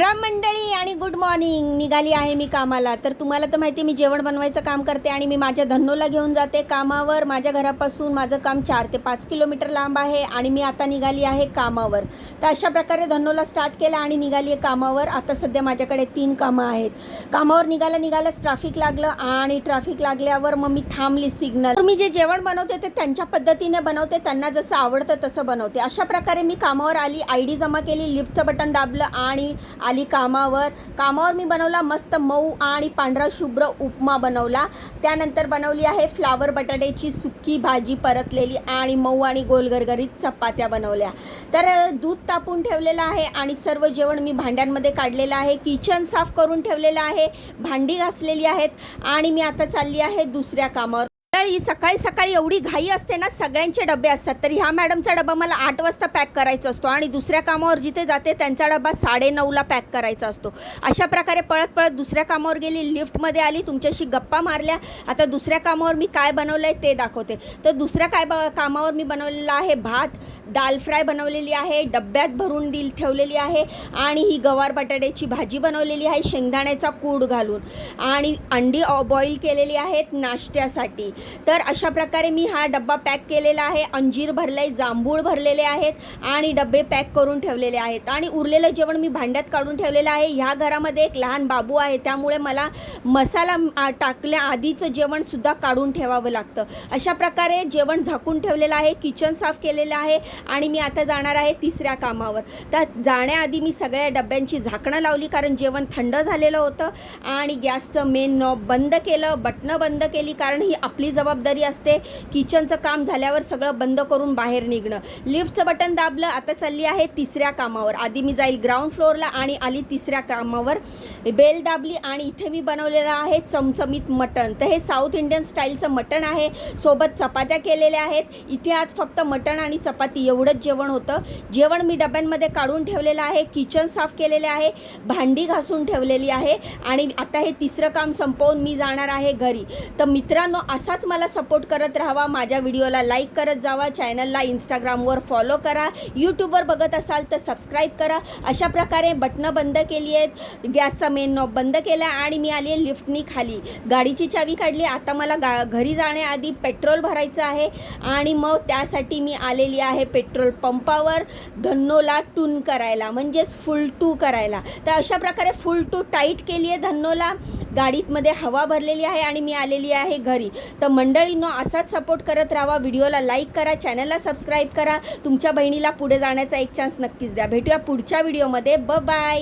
राम मंडळी आणि good morning. निघाली आहे मी कामाला. तर तुम्हाला तर माहिती आहे मी जेवण बनवायचं काम करते आणि मी माझ्या धन्नोला घेऊन जाते कामावर. माझ्या घरापासून माझं काम 4 ते 5 किलोमीटर लांब आहे आणि मी आता निघाली आहे कामावर. तर अशा प्रकारे धन्नोला स्टार्ट केला आणि निघाली आहे कामावर. आता सध्या माझ्याकडे 3 कामं आहेत. कामावर निघालंच ट्रॅफिक लागलं आणि ट्रॅफिक लागल्यावर मग मी थांबली सिग्नल. तर मी जे जेवण बनवते ते त्यांच्या पद्धतीने बनवते, त्यांना जसं आवडतं तसं बनवते. अशा प्रकारे मी कामावर आली, ID जमा केली, लिफ्टचं बटन दाबलं आणि आली कामावर मी बनवला मस्त मऊ आणि पांढरा शुभ्र उपमा बनवला. त्यानंतर बनवली आहे फ्लावर बटाट्याची सुकी भाजी परतलेली आणि मऊ आणि गोलगरगरीत चपात्या बनवल्या. तर दूध तापून ठेवलेलं आहे आणि सर्व जेवण मी भांड्यांमध्ये काढलेलं आहे. किचन साफ करून ठेवलेलं आहे, भांडी घासलेली आहेत आणि मी आता चालली आहे दुसऱ्या कामावर. ही सकाळी एवढी घाई असते ना, सगळ्यांचे डबे असतात. तर ह्या मॅडमचा डबा मला 8 वाजता पॅक करायचा असतो आणि दुसऱ्या कामावर जिथे जाते त्यांचा डबा 9:30ला पॅक करायचा असतो. अशा प्रकारे पळत दुसऱ्या कामावर गेली, लिफ्टमध्ये आली, तुमच्याशी गप्पा मारल्या. आता दुसऱ्या कामावर मी काय बनवलं आहे ते दाखवते. तर दुसऱ्या कामावर मी बनवलेला आहे भात, दाल फ्राय बनवलेली आहे, डब्यात भरून ठेवलेली आहे आणि ही गवार बटाट्याची भाजी बनवलेली आहे शेंगदाण्याचा कूट घालून आणि अंडी बॉईल केलेली आहेत नाश्त्यासाठी. तर अशा प्रकारे मी हा डब्बा पॅक केलेला आहे. अंजीर भरले, जांभूळ भरलेले आहेत आणि डबे पॅक करून ठेवलेले आहेत आणि उरलेलं जेवण मी भांड्यात काढून ठेवलेलं आहे. ह्या घरामध्ये एक लहान बाबू आहे, त्यामुळे मला मसाला टाकल्या आधीचं जेवणसुद्धा काढून ठेवावं लागतं. अशा प्रकारे जेवण झाकून ठेवलेलं आहे, किचन साफ केलेलं आहे आणि मी आता जाणार आहे तिसऱ्या कामावर. तर जाण्याआधी मी सगळ्या डब्यांची झाकणं लावली कारण जेवण थंड झालेलं होतं आणि गॅसचं मेन नॉब बंद केलं, बटणं बंद केली कारण ही आपली जबाबदारी असते. किचनचं काम झाल्यावर सगळं बंद करून बाहेर निघणं. लिफ्टचं बटन दाबलं. आता चालली आहे तिसऱ्या कामावर. आधी मी जाईल ग्राउंड फ्लोअरला आणि आली तिसऱ्या कामावर. बेल दाबली आणि इथे मी बनवलेलं आहे चमचमीत मटण. तर हे साऊथ इंडियन स्टाईलचं मटण आहे, सोबत चपात्या केलेल्या आहेत. इथे आज फक्त मटण आणि चपाती एवढंच जेवण होतं. जेवण मी डब्यांमध्ये काढून ठेवलेलं आहे, किचन साफ केलेले आहे, भांडी घासून ठेवलेली आहे आणि आता हे तिसरं काम संपवून मी जाणार आहे घरी. तर मित्रांनो, असाच मला सपोर्ट करत राहावा. माझ्या व्हिडिओला लाईक करत जावा, चॅनलला इंस्टाग्रामवर फॉलो करा, यूट्यूबवर बघत असाल तर सबस्क्राईब करा. अशा प्रकारे बटणं बंद केली आहेत, गॅसचा मेन नॉब बंद केला आणि मी आली आहे लिफ्टनी खाली. गाडीची चावी काढली. आता मला घरी जाण्याआधी पेट्रोल भरायचं आहे आणि मग त्यासाठी मी आलेली आहे पेट्रोल पंपावर धन्नोला टून करायला, म्हणजेच फुल टू करायला. तर अशा प्रकारे फुल टू टाईट केली आहे धन्नोला. गाडीमध्ये हवा भरलेली आहे आणि मी आलेली आहे घरी. तर मंडळींनो, असाच सपोर्ट करत राहा. व्हिडिओला लाईक करा, चॅनलला सबस्क्राईब करा. तुमच्या बहिणीला पुढे जाण्याचा एक चान्स नक्कीच द्या. भेटूया पुढच्या व्हिडिओमध्ये. बाय.